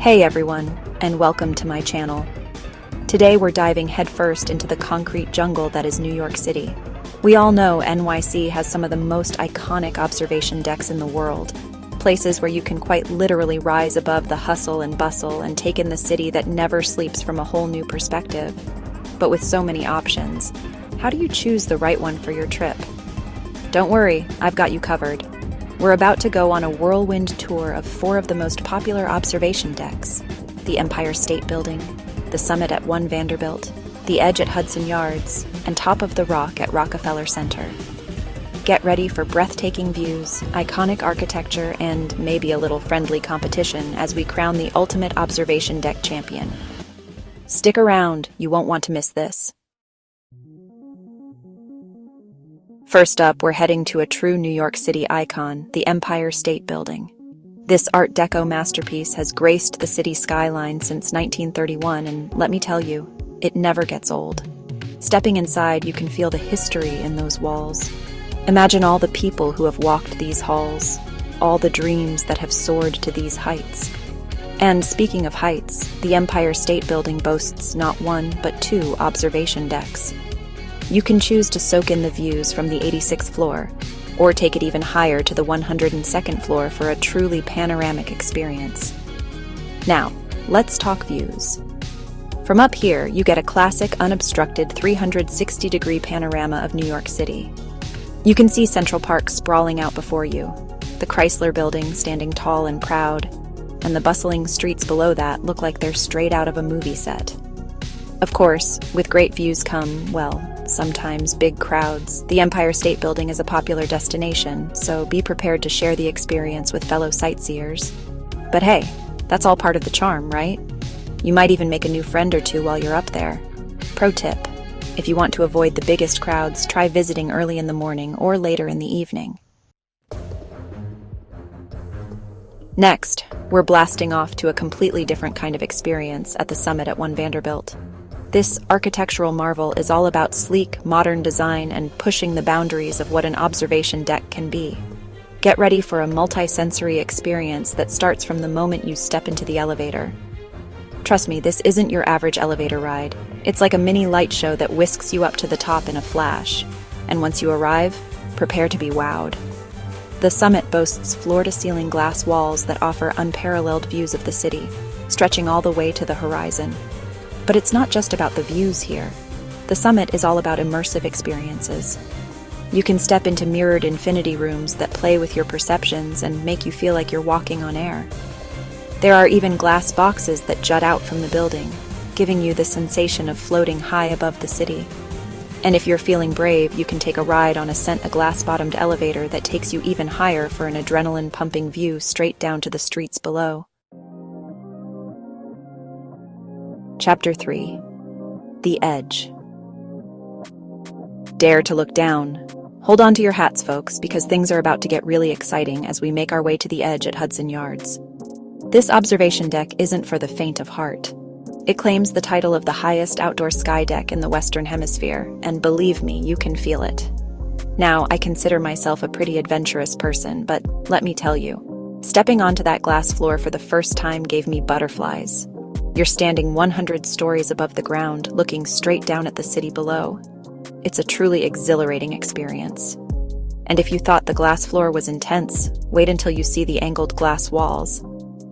Hey everyone, and welcome to my channel. Today we're diving headfirst into the concrete jungle that is New York City. We all know NYC has some of the most iconic observation decks in the world, places where you can quite literally rise above the hustle and bustle and take in the city that never sleeps from a whole new perspective. But with so many options, how do you choose the right one for your trip? Don't worry, I've got you covered. We're about to go on a whirlwind tour of 4 of the most popular observation decks: the Empire State Building, the Summit at One Vanderbilt, the Edge at Hudson Yards, and Top of the Rock at Rockefeller Center. Get ready for breathtaking views, iconic architecture, and maybe a little friendly competition as we crown the ultimate observation deck champion. Stick around, you won't want to miss this. First up, we're heading to a true New York City icon, the Empire State Building. This Art Deco masterpiece has graced the city skyline since 1931, and let me tell you, it never gets old. Stepping inside, you can feel the history in those walls. Imagine all the people who have walked these halls, all the dreams that have soared to these heights. And speaking of heights, the Empire State Building boasts not 1, but 2 observation decks. You can choose to soak in the views from the 86th floor, or take it even higher to the 102nd floor for a truly panoramic experience. Now, let's talk views. From up here, you get a classic, unobstructed 360-degree panorama of New York City. You can see Central Park sprawling out before you, the Chrysler Building standing tall and proud, and the bustling streets below that look like they're straight out of a movie set. Of course, with great views come, well, sometimes big crowds. The Empire State Building is a popular destination, so be prepared to share the experience with fellow sightseers. But hey, that's all part of the charm, right? You might even make a new friend or two while you're up there. Pro tip: if you want to avoid the biggest crowds, try visiting early in the morning or later in the evening. Next, we're blasting off to a completely different kind of experience at the Summit at One Vanderbilt. This architectural marvel is all about sleek, modern design and pushing the boundaries of what an observation deck can be. Get ready for a multi-sensory experience that starts from the moment you step into the elevator. Trust me, this isn't your average elevator ride. It's like a mini light show that whisks you up to the top in a flash. And once you arrive, prepare to be wowed. The summit boasts floor-to-ceiling glass walls that offer unparalleled views of the city, stretching all the way to the horizon. But it's not just about the views here. The summit is all about immersive experiences. You can step into mirrored infinity rooms that play with your perceptions and make you feel like you're walking on air. There are even glass boxes that jut out from the building, giving you the sensation of floating high above the city. And if you're feeling brave, you can take a ride on a glass-bottomed elevator that takes you even higher for an adrenaline-pumping view straight down to the streets below. Chapter 3. The Edge. Dare to look down. Hold on to your hats, folks, because things are about to get really exciting as we make our way to the Edge at Hudson Yards. This observation deck isn't for the faint of heart. It claims the title of the highest outdoor sky deck in the Western Hemisphere, and believe me, you can feel it. Now, I consider myself a pretty adventurous person, but let me tell you, stepping onto that glass floor for the first time gave me butterflies. You're standing 100 stories above the ground, looking straight down at the city below. It's a truly exhilarating experience. And if you thought the glass floor was intense, wait until you see the angled glass walls.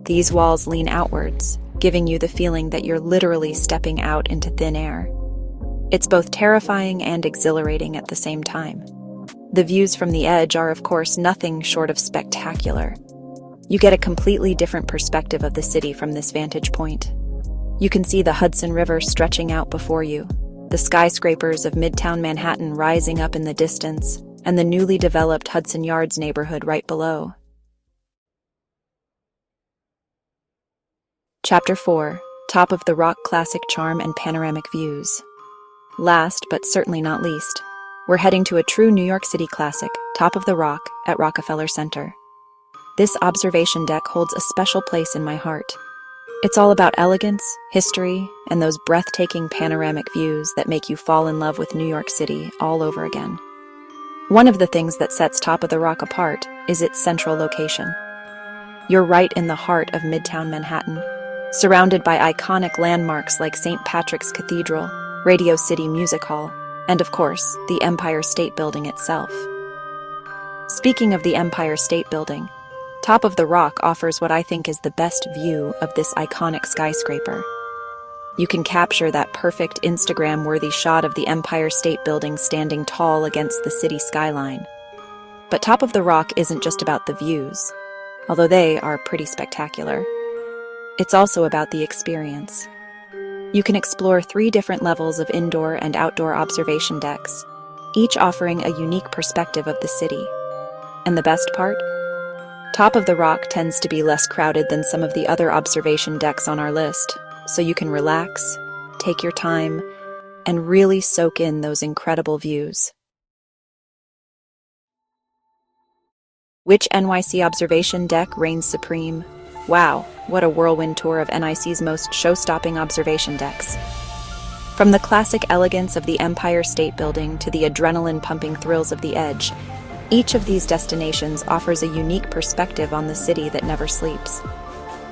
These walls lean outwards, giving you the feeling that you're literally stepping out into thin air. It's both terrifying and exhilarating at the same time. The views from the edge are, of course, nothing short of spectacular. You get a completely different perspective of the city from this vantage point. You can see the Hudson River stretching out before you, the skyscrapers of Midtown Manhattan rising up in the distance, and the newly developed Hudson Yards neighborhood right below. Chapter 4. Top of the Rock Classic Charm and Panoramic Views. Last, but certainly not least, we're heading to a true New York City classic, Top of the Rock at Rockefeller Center. This observation deck holds a special place in my heart. It's all about elegance, history, and those breathtaking panoramic views that make you fall in love with New York City all over again. One of the things that sets Top of the Rock apart is its central location. You're right in the heart of Midtown Manhattan, surrounded by iconic landmarks like St. Patrick's Cathedral, Radio City Music Hall, and of course, the Empire State Building itself. Speaking of the Empire State Building, Top of the Rock offers what I think is the best view of this iconic skyscraper. You can capture that perfect Instagram-worthy shot of the Empire State Building standing tall against the city skyline. But Top of the Rock isn't just about the views, although they are pretty spectacular. It's also about the experience. You can explore 3 different levels of indoor and outdoor observation decks, each offering a unique perspective of the city. And the best part? Top of the Rock tends to be less crowded than some of the other observation decks on our list, so you can relax, take your time, and really soak in those incredible views. Which NYC observation deck reigns supreme? Wow, what a whirlwind tour of NYC's most show-stopping observation decks. From the classic elegance of the Empire State Building to the adrenaline-pumping thrills of the Edge, each of these destinations offers a unique perspective on the city that never sleeps.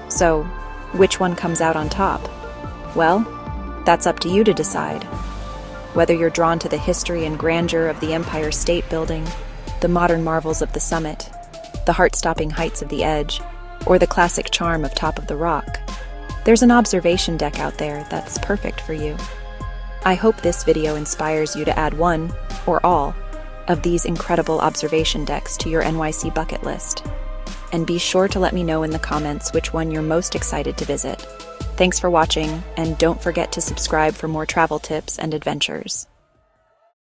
So, which one comes out on top? Well, that's up to you to decide. Whether you're drawn to the history and grandeur of the Empire State Building, the modern marvels of the summit, the heart-stopping heights of the Edge, or the classic charm of Top of the Rock, there's an observation deck out there that's perfect for you. I hope this video inspires you to add one, or all, of these incredible observation decks to your NYC bucket list. And be sure to let me know in the comments which one you're most excited to visit. Thanks for watching, and don't forget to subscribe for more travel tips and adventures.